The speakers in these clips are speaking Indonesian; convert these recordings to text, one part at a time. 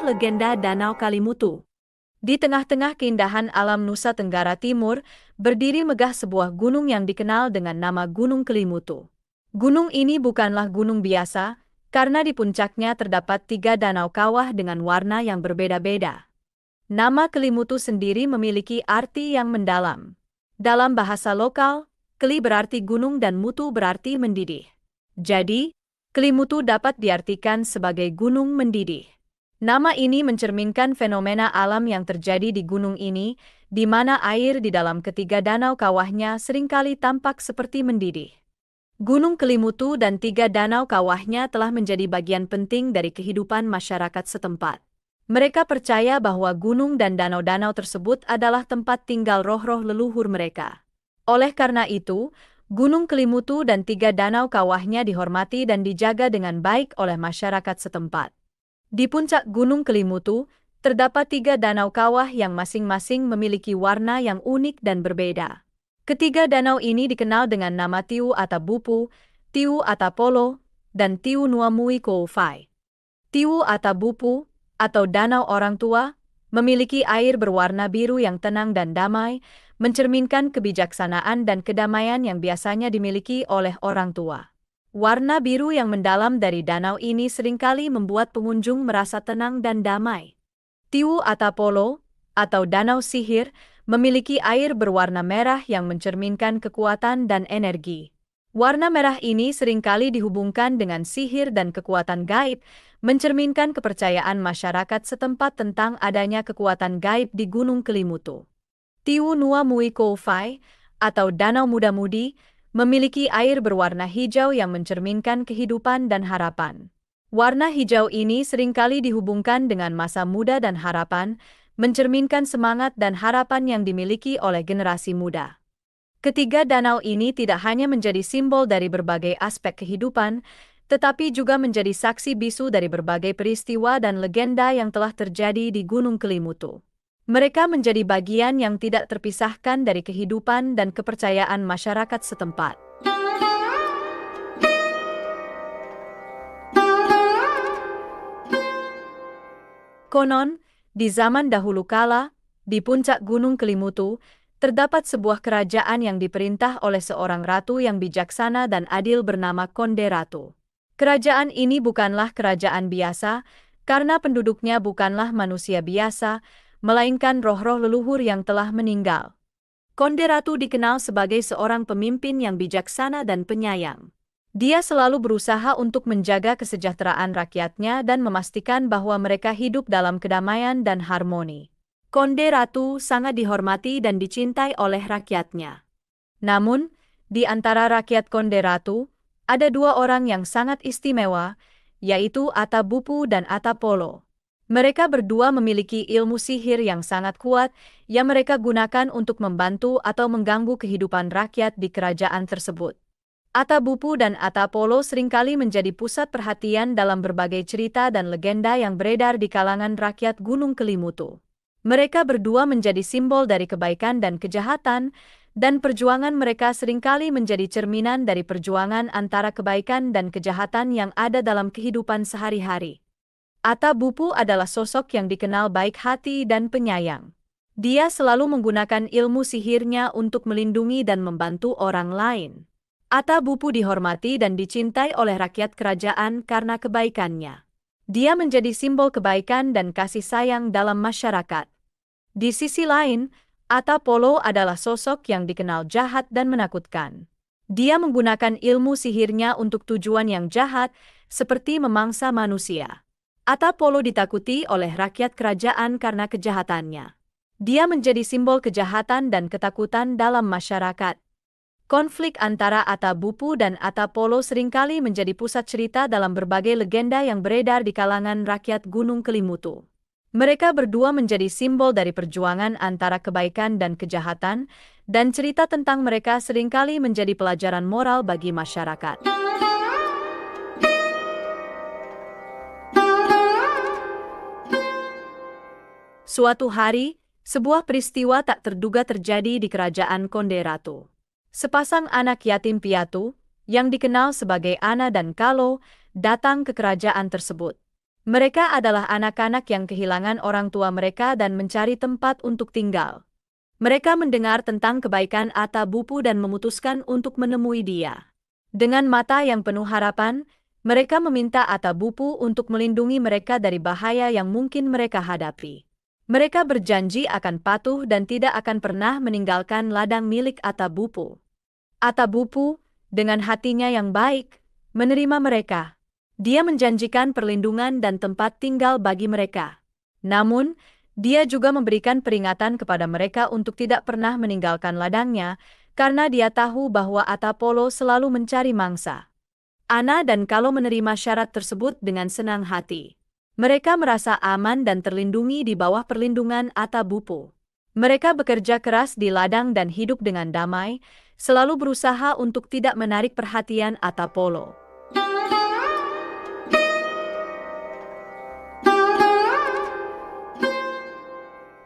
Sebuah legenda Danau Kalimutu. Di tengah-tengah keindahan alam Nusa Tenggara Timur, berdiri megah sebuah gunung yang dikenal dengan nama Gunung Kelimutu. Gunung ini bukanlah gunung biasa, karena di puncaknya terdapat 3 danau kawah dengan warna yang berbeda-beda. Nama Kelimutu sendiri memiliki arti yang mendalam. Dalam bahasa lokal, Keli berarti gunung dan mutu berarti mendidih. Jadi, Kelimutu dapat diartikan sebagai gunung mendidih. Nama ini mencerminkan fenomena alam yang terjadi di gunung ini, di mana air di dalam ketiga danau kawahnya seringkali tampak seperti mendidih. Gunung Kelimutu dan 3 danau kawahnya telah menjadi bagian penting dari kehidupan masyarakat setempat. Mereka percaya bahwa gunung dan danau-danau tersebut adalah tempat tinggal roh-roh leluhur mereka. Oleh karena itu, Gunung Kelimutu dan 3 danau kawahnya dihormati dan dijaga dengan baik oleh masyarakat setempat. Di puncak Gunung Kelimutu, terdapat 3 danau kawah yang masing-masing memiliki warna yang unik dan berbeda. Ketiga danau ini dikenal dengan nama Tiu Atabupu, Tiu Atapolo, dan Tiu Nuamui Koufai. Tiu Atabupu, atau Danau Orang Tua, memiliki air berwarna biru yang tenang dan damai, mencerminkan kebijaksanaan dan kedamaian yang biasanya dimiliki oleh orang tua. Warna biru yang mendalam dari danau ini seringkali membuat pengunjung merasa tenang dan damai. Tiu Atapolo, atau Danau Sihir, memiliki air berwarna merah yang mencerminkan kekuatan dan energi. Warna merah ini seringkali dihubungkan dengan sihir dan kekuatan gaib, mencerminkan kepercayaan masyarakat setempat tentang adanya kekuatan gaib di Gunung Kelimutu. Tiu Nuamui Koufai, atau Danau Muda-Mudi, memiliki air berwarna hijau yang mencerminkan kehidupan dan harapan. Warna hijau ini seringkali dihubungkan dengan masa muda dan harapan, mencerminkan semangat dan harapan yang dimiliki oleh generasi muda. Ketiga danau ini tidak hanya menjadi simbol dari berbagai aspek kehidupan, tetapi juga menjadi saksi bisu dari berbagai peristiwa dan legenda yang telah terjadi di Gunung Kelimutu. Mereka menjadi bagian yang tidak terpisahkan dari kehidupan dan kepercayaan masyarakat setempat. Konon, di zaman dahulu kala, di puncak Gunung Kelimutu, terdapat sebuah kerajaan yang diperintah oleh seorang ratu yang bijaksana dan adil bernama Konde Ratu. Kerajaan ini bukanlah kerajaan biasa, karena penduduknya bukanlah manusia biasa, melainkan roh-roh leluhur yang telah meninggal. Konde Ratu dikenal sebagai seorang pemimpin yang bijaksana dan penyayang. Dia selalu berusaha untuk menjaga kesejahteraan rakyatnya dan memastikan bahwa mereka hidup dalam kedamaian dan harmoni. Konde Ratu sangat dihormati dan dicintai oleh rakyatnya. Namun, di antara rakyat Konde Ratu, ada 2 orang yang sangat istimewa, yaitu Atabupu dan Atapolo. Mereka berdua memiliki ilmu sihir yang sangat kuat yang mereka gunakan untuk membantu atau mengganggu kehidupan rakyat di kerajaan tersebut. Atabupu dan Atapolo seringkali menjadi pusat perhatian dalam berbagai cerita dan legenda yang beredar di kalangan rakyat Gunung Kelimutu. Mereka berdua menjadi simbol dari kebaikan dan kejahatan, dan perjuangan mereka seringkali menjadi cerminan dari perjuangan antara kebaikan dan kejahatan yang ada dalam kehidupan sehari-hari. Atabupu adalah sosok yang dikenal baik hati dan penyayang. Dia selalu menggunakan ilmu sihirnya untuk melindungi dan membantu orang lain. Atabupu dihormati dan dicintai oleh rakyat kerajaan karena kebaikannya. Dia menjadi simbol kebaikan dan kasih sayang dalam masyarakat. Di sisi lain, Atapolo adalah sosok yang dikenal jahat dan menakutkan. Dia menggunakan ilmu sihirnya untuk tujuan yang jahat, seperti memangsa manusia. Atapolo ditakuti oleh rakyat kerajaan karena kejahatannya. Dia menjadi simbol kejahatan dan ketakutan dalam masyarakat. Konflik antara Atabupu dan Atapolo seringkali menjadi pusat cerita dalam berbagai legenda yang beredar di kalangan rakyat Gunung Kelimutu. Mereka berdua menjadi simbol dari perjuangan antara kebaikan dan kejahatan, dan cerita tentang mereka seringkali menjadi pelajaran moral bagi masyarakat. Suatu hari, sebuah peristiwa tak terduga terjadi di kerajaan Konde Ratu. Sepasang anak yatim piatu, yang dikenal sebagai Ana dan Kalo, datang ke kerajaan tersebut. Mereka adalah anak-anak yang kehilangan orang tua mereka dan mencari tempat untuk tinggal. Mereka mendengar tentang kebaikan Atabupu dan memutuskan untuk menemui dia. Dengan mata yang penuh harapan, mereka meminta Atabupu untuk melindungi mereka dari bahaya yang mungkin mereka hadapi. Mereka berjanji akan patuh dan tidak akan pernah meninggalkan ladang milik Atabupu. Atabupu, dengan hatinya yang baik, menerima mereka. Dia menjanjikan perlindungan dan tempat tinggal bagi mereka. Namun, dia juga memberikan peringatan kepada mereka untuk tidak pernah meninggalkan ladangnya, karena dia tahu bahwa Atapolo selalu mencari mangsa. Ana dan Kalo menerima syarat tersebut dengan senang hati. Mereka merasa aman dan terlindungi di bawah perlindungan Atabupu. Mereka bekerja keras di ladang dan hidup dengan damai, selalu berusaha untuk tidak menarik perhatian Atapolo.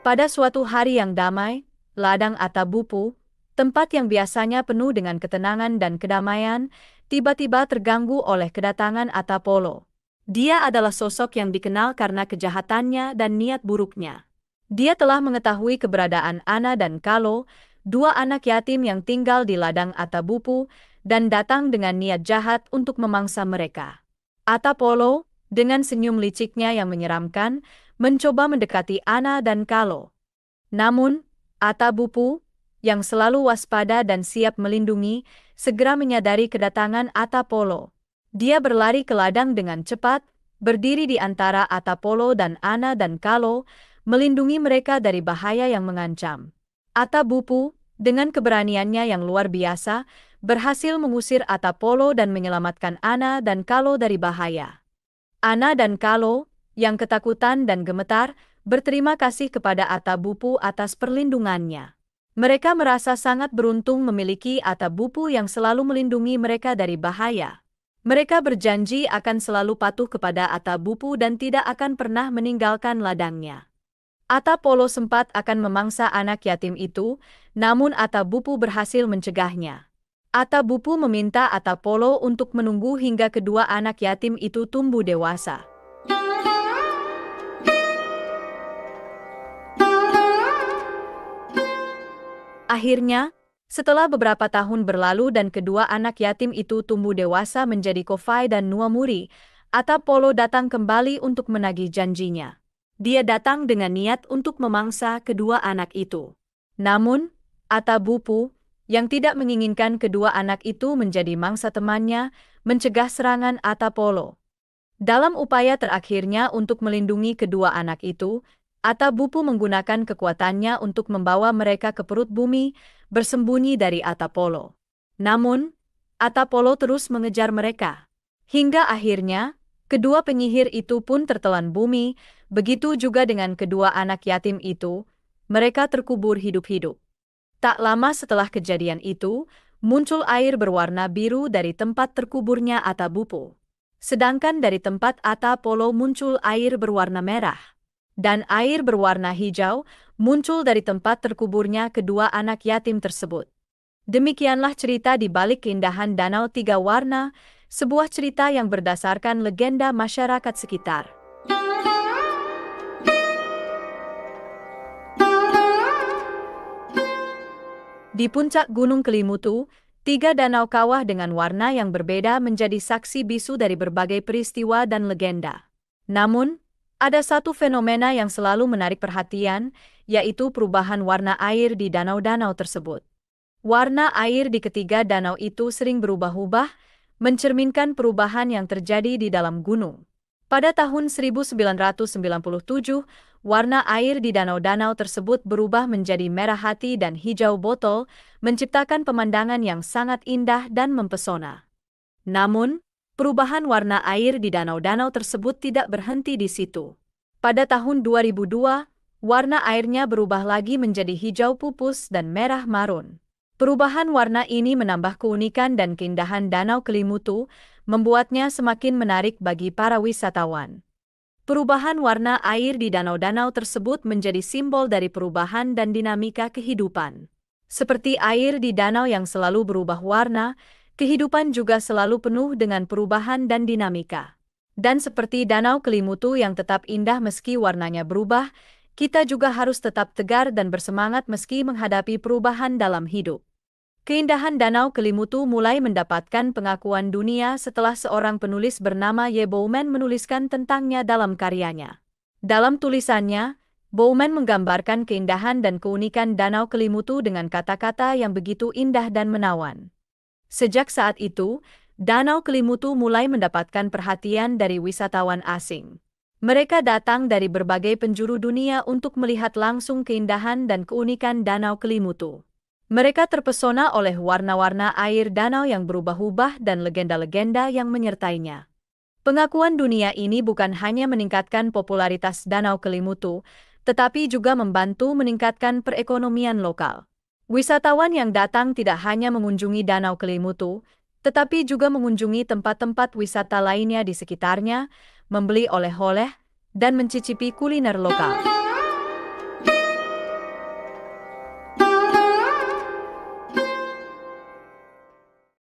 Pada suatu hari yang damai, ladang Atabupu, tempat yang biasanya penuh dengan ketenangan dan kedamaian, tiba-tiba terganggu oleh kedatangan Atapolo. Dia adalah sosok yang dikenal karena kejahatannya dan niat buruknya. Dia telah mengetahui keberadaan Ana dan Kalo, dua anak yatim yang tinggal di ladang Atabupu, dan datang dengan niat jahat untuk memangsa mereka. Atapolo, dengan senyum liciknya yang menyeramkan, mencoba mendekati Ana dan Kalo. Namun, Atabupu, yang selalu waspada dan siap melindungi, segera menyadari kedatangan Atapolo. Dia berlari ke ladang dengan cepat, berdiri di antara Atapolo dan Ana dan Kalo, melindungi mereka dari bahaya yang mengancam. Atabupu, dengan keberaniannya yang luar biasa, berhasil mengusir Atapolo dan menyelamatkan Ana dan Kalo dari bahaya. Ana dan Kalo, yang ketakutan dan gemetar, berterima kasih kepada Atabupu atas perlindungannya. Mereka merasa sangat beruntung memiliki Atabupu yang selalu melindungi mereka dari bahaya. Mereka berjanji akan selalu patuh kepada Atabupu dan tidak akan pernah meninggalkan ladangnya. Atapolo sempat akan memangsa anak yatim itu, namun Atabupu berhasil mencegahnya. Atabupu meminta Atapolo untuk menunggu hingga kedua anak yatim itu tumbuh dewasa. Akhirnya, setelah beberapa tahun berlalu dan kedua anak yatim itu tumbuh dewasa menjadi Kofai dan Nuamuri, Atapolo datang kembali untuk menagih janjinya. Dia datang dengan niat untuk memangsa kedua anak itu. Namun, Atabupu, yang tidak menginginkan kedua anak itu menjadi mangsa temannya, mencegah serangan Atapolo. Dalam upaya terakhirnya untuk melindungi kedua anak itu, Atabupu menggunakan kekuatannya untuk membawa mereka ke perut bumi, bersembunyi dari Atapolo. Namun, Atapolo terus mengejar mereka. Hingga akhirnya, kedua penyihir itu pun tertelan bumi, begitu juga dengan kedua anak yatim itu, mereka terkubur hidup-hidup. Tak lama setelah kejadian itu, muncul air berwarna biru dari tempat terkuburnya Atabupu. Sedangkan dari tempat Atapolo muncul air berwarna merah. Dan air berwarna hijau muncul dari tempat terkuburnya kedua anak yatim tersebut. Demikianlah cerita di balik keindahan Danau Tiga Warna, sebuah cerita yang berdasarkan legenda masyarakat sekitar. Di puncak Gunung Kelimutu, tiga danau kawah dengan warna yang berbeda menjadi saksi bisu dari berbagai peristiwa dan legenda. Namun, ada satu fenomena yang selalu menarik perhatian, yaitu perubahan warna air di danau-danau tersebut. Warna air di ketiga danau itu sering berubah-ubah, mencerminkan perubahan yang terjadi di dalam gunung. Pada tahun 1997, warna air di danau-danau tersebut berubah menjadi merah hati dan hijau botol, menciptakan pemandangan yang sangat indah dan mempesona. Namun, perubahan warna air di danau-danau tersebut tidak berhenti di situ. Pada tahun 2002, warna airnya berubah lagi menjadi hijau pupus dan merah marun. Perubahan warna ini menambah keunikan dan keindahan Danau Kelimutu, membuatnya semakin menarik bagi para wisatawan. Perubahan warna air di danau-danau tersebut menjadi simbol dari perubahan dan dinamika kehidupan. Seperti air di danau yang selalu berubah warna, kehidupan juga selalu penuh dengan perubahan dan dinamika. Dan seperti Danau Kelimutu yang tetap indah meski warnanya berubah, kita juga harus tetap tegar dan bersemangat meski menghadapi perubahan dalam hidup. Keindahan Danau Kelimutu mulai mendapatkan pengakuan dunia setelah seorang penulis bernama Ye Bouman menuliskan tentangnya dalam karyanya. Dalam tulisannya, Bouman menggambarkan keindahan dan keunikan Danau Kelimutu dengan kata-kata yang begitu indah dan menawan. Sejak saat itu, Danau Kelimutu mulai mendapatkan perhatian dari wisatawan asing. Mereka datang dari berbagai penjuru dunia untuk melihat langsung keindahan dan keunikan Danau Kelimutu. Mereka terpesona oleh warna-warna air danau yang berubah-ubah dan legenda-legenda yang menyertainya. Pengakuan dunia ini bukan hanya meningkatkan popularitas Danau Kelimutu, tetapi juga membantu meningkatkan perekonomian lokal. Wisatawan yang datang tidak hanya mengunjungi Danau Kelimutu, tetapi juga mengunjungi tempat-tempat wisata lainnya di sekitarnya, membeli oleh-oleh, dan mencicipi kuliner lokal.